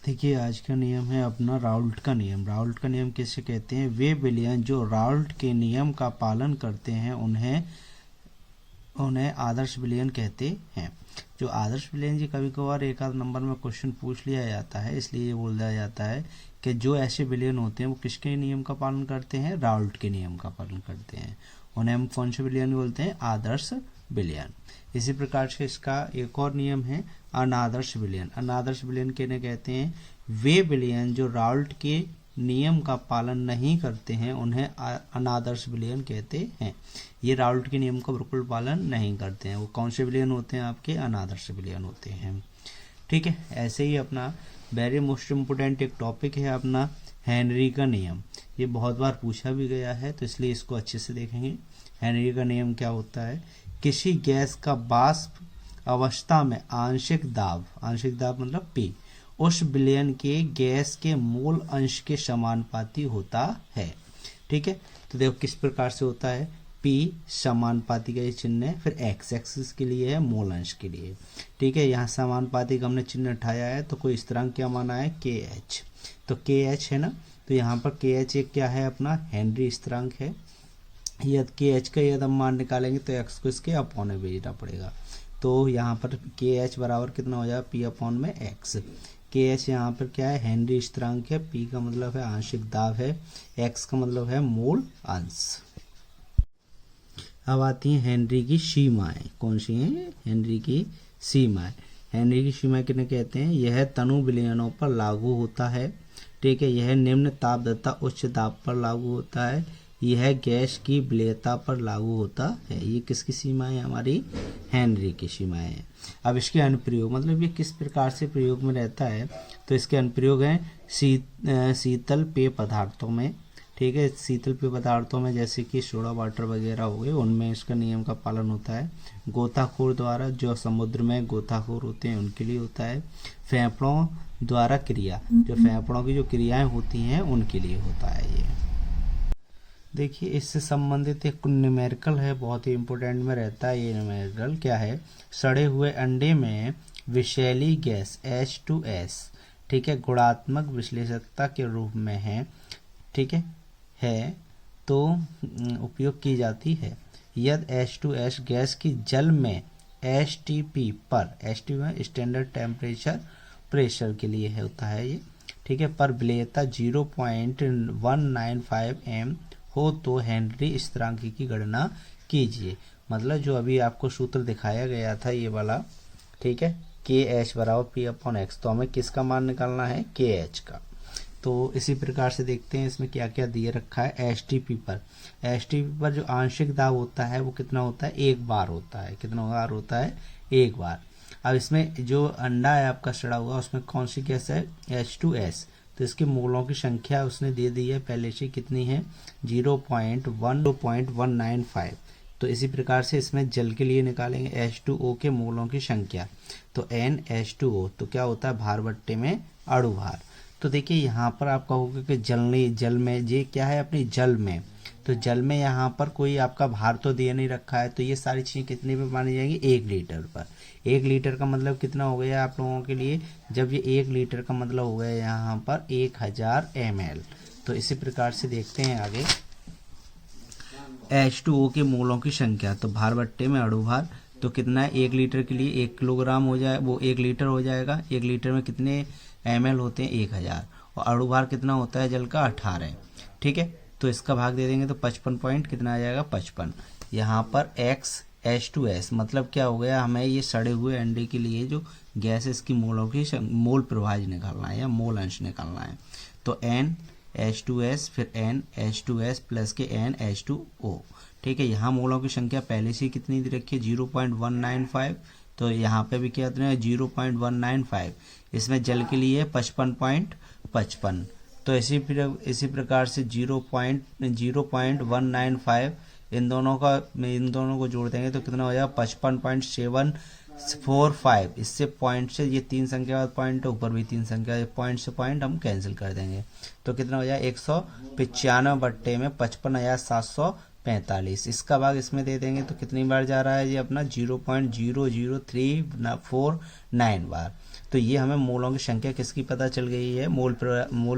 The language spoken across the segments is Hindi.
देखिए आज का नियम है अपना राउल्ट का नियम। राउल्ट का नियम किसे कहते हैं? वे विलयन जो राउल्ट के नियम का पालन करते हैं उन्हें आदर्श विलयन कहते हैं। जो आदर्श विलयन जी कभी कभार एक आध नंबर में क्वेश्चन पूछ लिया जाता है, इसलिए ये बोल दिया जाता है कि जो ऐसे विलयन होते हैं वो किसके नियम का पालन करते हैं? राउल्ट के नियम का पालन करते हैं। उन्हें हम कौन से विलयन बोलते हैं? आदर्श विलयन। इसी प्रकार से इसका एक और नियम है अनादर्श विलयन। अनादर्श विलयन किन्हें कहते हैं? वे विलयन जो राउल्ट के नियम का पालन नहीं करते हैं उन्हें अनादर्श विलयन कहते हैं। ये राउल्ट के नियम का बिल्कुल पालन नहीं करते हैं। वो कौन से विलयन होते हैं? आपके अनादर्श विलयन होते हैं। ठीक है, ऐसे ही अपना वेरी मोस्ट इम्पोर्टेंट एक टॉपिक है अपना हेनरी का नियम। ये बहुत बार पूछा भी गया है, तो इसलिए इसको अच्छे से देखेंगे। हेनरी का नियम क्या होता है? किसी गैस का वाष्प अवस्था में आंशिक दाब मतलब P उस विलयन के गैस के मूल अंश के समानुपाती होता है। ठीक है, तो देखो किस प्रकार से होता है। P समानुपाती का ये चिन्ह है, फिर x एक्सिस के लिए है, मूल अंश के लिए। ठीक है, यहाँ समानुपाती का हमने चिन्ह उठाया है, तो कोई स्थिरांक क्या माना है? KH। तो KH है ना, तो यहाँ पर KH एक क्या है? अपना हेनरी स्थिरांक है। यदि KH का यदि हम मान निकालेंगे तो x को इसके अपॉन में भेजना पड़ेगा। तो यहाँ पर KH बराबर कितना हो जाएगा? P अपॉन में x। KH यहाँ पर क्या है? हेनरी स्थिरांक है। P का मतलब है आंशिक दाब है, x का मतलब है मूल अंश। अब आती हैं हेनरी की सीमाएं। कौन सी हैं? हेनरी की सीमाएं। हेनरी की सीमाएं किन्हें कहते हैं? यह तनु विलयनों पर लागू होता है। ठीक है, यह निम्न ताप तथा उच्च दाब पर लागू होता है। यह गैस की विलेयता पर लागू होता है। ये किसकी सीमाएं है? हमारी हेनरी की सीमाएं हैं। अब इसके अनुप्रयोग मतलब ये किस प्रकार से प्रयोग में रहता है, तो इसके अनुप्रयोग हैं शीतल पेय पदार्थों में। ठीक है, शीतल पेय पदार्थों में जैसे कि सोडा वाटर वगैरह हो गए, उनमें इसका नियम का पालन होता है। गोताखोर द्वारा, जो समुद्र में गोताखोर होते हैं उनके लिए होता है। फेफड़ों द्वारा क्रिया, जो फेफड़ों की जो क्रियाएं होती हैं उनके लिए होता है ये। देखिए इससे संबंधित एक न्यूमेरिकल है, बहुत ही इंपॉर्टेंट में रहता है ये न्यूमेरिकल। क्या है? सड़े हुए अंडे में विषैली गैस H2S, ठीक है, गुणात्मक विश्लेषकता के रूप में है। ठीक है तो उपयोग की जाती है। यदि H2S गैस की जल में STP पर, STP में स्टैंडर्ड टेम्परेचर प्रेशर के लिए होता है ये। ठीक है, पर विलेयता 0.195 m हो तो हेनरी स्थिरांक की गणना कीजिए। मतलब जो अभी आपको सूत्र दिखाया गया था ये वाला, ठीक है, KH बराबर P अपॉन x, तो हमें किसका मान निकालना है? KH का। तो इसी प्रकार से देखते हैं इसमें क्या क्या दिए रखा है। STP पर जो आंशिक दाब होता है वो कितना होता है? एक बार होता है। कितना बार होता है? एक बार। अब इसमें जो अंडा है आपका सड़ा हुआ, उसमें कौन सी गैस है? H2S। तो इसके मोलों की संख्या उसने दे दी है पहले से, कितनी है? 0.195। तो इसी प्रकार से इसमें जल के लिए निकालेंगे H2O के मोलों की संख्या, तो NH2O। तो क्या होता है? भार बट्टे में अणु भार। तो देखिए यहाँ पर आप कहोगे कि जल में ये क्या है? अपनी जल में, तो जल में यहाँ पर कोई आपका भार तो दे नहीं रखा है, तो ये सारी चीज़ें कितने पे मानी जाएंगी? 1 लीटर पर। 1 लीटर का मतलब कितना हो गया आप लोगों के लिए? जब ये 1 लीटर का मतलब हो गया यहाँ पर 1000 ml। तो इसी प्रकार से देखते हैं आगे H2O के मोलों की संख्या, तो भार बट्टे में अणु भार, तो कितना है? 1 लीटर के लिए 1 किलोग्राम हो जाए, वो 1 लीटर हो जाएगा। 1 लीटर में कितने ml होते हैं? 1000। और अणु भार कितना होता है जल का? 18। ठीक है, तो इसका भाग दे देंगे तो 55 पॉइंट कितना आ जाएगा? 55। यहाँ पर x H2S मतलब क्या हो गया? हमें ये सड़े हुए अंडे के लिए जो गैस इसकी मोलों की मोल प्रभाज निकालना है या मोल अंश निकालना है। तो NH2S फिर NH2S प्लस के NH2O। ठीक है, यहाँ मोलों की संख्या पहले से कितनी दे रखी है? 0.195। तो यहाँ पे भी क्या है? 0.195। इसमें जल के लिए 55.55। तो इसी प्रकार से 0.195 इन दोनों को जोड़ देंगे तो कितना हो जाएगा? 55.745। इससे पॉइंट से ये 3 संख्या बाद पॉइंट, ऊपर भी 3 संख्या, पॉइंट से पॉइंट हम कैंसिल कर देंगे। तो कितना हो जाएगा? 195 बट्टे में 55,750 45। इसका भाग इसमें दे देंगे तो कितनी बार जा रहा है ये अपना 0.00349 बार। तो ये हमें मोलों की संख्या किसकी पता चल गई है, मोल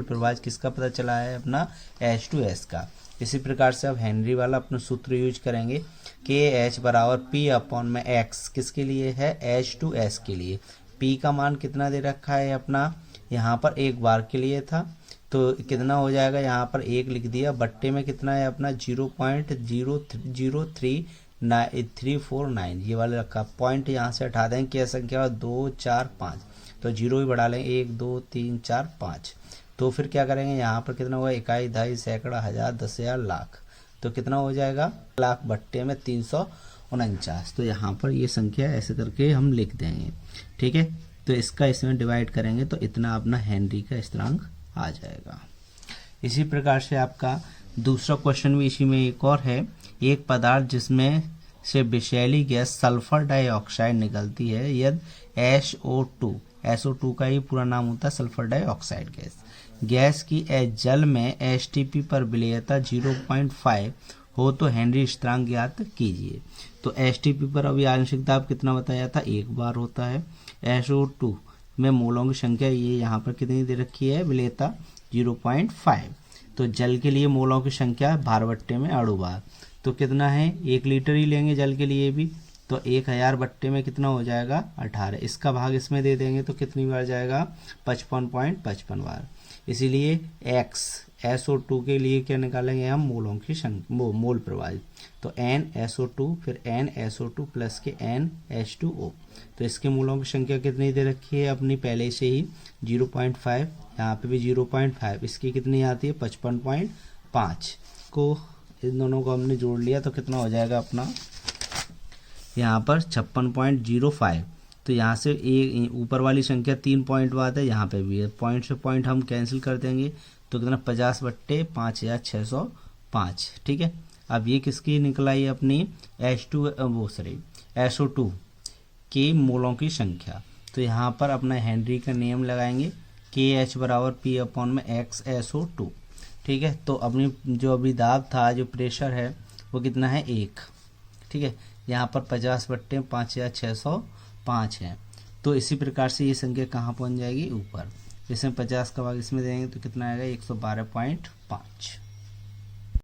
प्रवाह किसका पता चला है, अपना H2S का। इसी प्रकार से अब हेनरी वाला अपना सूत्र यूज करेंगे कि H बराबर P अपॉन में X किसके लिए है, H2S के लिए। P का मान कितना दे रखा है अपना, यहाँ पर 1 बार के लिए था तो कितना हो जाएगा, यहाँ पर 1 लिख दिया, बट्टे में कितना है अपना 0.00349 ये वाले रखा। पॉइंट यहाँ से हटा देंगे, क्या संख्या 2 4 5, तो 0 ही बढ़ा लेंगे, 1 2 3 4 5। तो फिर क्या करेंगे, यहाँ पर कितना होगा, इकाई, दहाई, सैकड़ा, हजार, 10,000, लाख, तो कितना हो जाएगा, लाख बट्टे में 349। तो यहाँ पर ये संख्या ऐसे करके हम लिख देंगे, ठीक है। तो इसका इसमें डिवाइड करेंगे तो इतना अपना हेनरी का स्थिरांक आ जाएगा। इसी प्रकार से आपका दूसरा क्वेश्चन भी इसी में एक और है, एक पदार्थ जिसमें से विषैली गैस सल्फर डाइऑक्साइड निकलती है यदि SO2 का ही पूरा नाम होता है सल्फर डाइऑक्साइड गैस की जल में H2P पर विलेयता 0.5 हो तो हेनरी स्थिरांक ज्ञात कीजिए। तो H2P पर अभी आंशिक दाब कितना बताया था, 1 बार होता है। SO2 में मोलों की संख्या ये यहाँ पर कितनी दे रखी है, विलेयता 0.5। तो जल के लिए मोलों की संख्या भार बट्टे में अणु भार, तो कितना है, 1 लीटर ही लेंगे जल के लिए भी, तो 1000 बट्टे में कितना हो जाएगा 18। इसका भाग इसमें दे देंगे तो कितनी बार जाएगा, 55.55 बार। इसीलिए X SO2 के लिए क्या निकालेंगे हम, मोलों की संख्या, मोल प्रवाह। तो NSO2 फिर NSO2 प्लस के NH2O, तो इसके मोलों की संख्या कितनी दे रखी है अपनी पहले से ही 0.5, यहाँ पे भी 0.5, इसकी कितनी आती है 55.5 को, इन दोनों को हमने जोड़ लिया तो कितना हो जाएगा अपना यहाँ पर 56.05। तो यहाँ से एक ऊपर वाली संख्या 3 पॉइंट बाद है, यहाँ पे भी है, पॉइंट से पॉइंट हम कैंसिल कर देंगे तो कितना 50 बट्टे 5605, ठीक है। अब ये किसकी निकल आई अपनी SO2 के मोलों की संख्या। तो यहाँ पर अपना हेनरी का नियम लगाएंगे KH बराबर P अपॉन में X SO2, ठीक है। तो अपनी जो अभी दाब था, जो प्रेशर है वो कितना है 1, ठीक है। यहाँ पर 50 बट्टे 5605 है। तो इसी प्रकार से ये संख्या कहाँ पहुँच जाएगी, ऊपर। इसमें 50 का भाग इसमें देंगे तो कितना आएगा 112.5।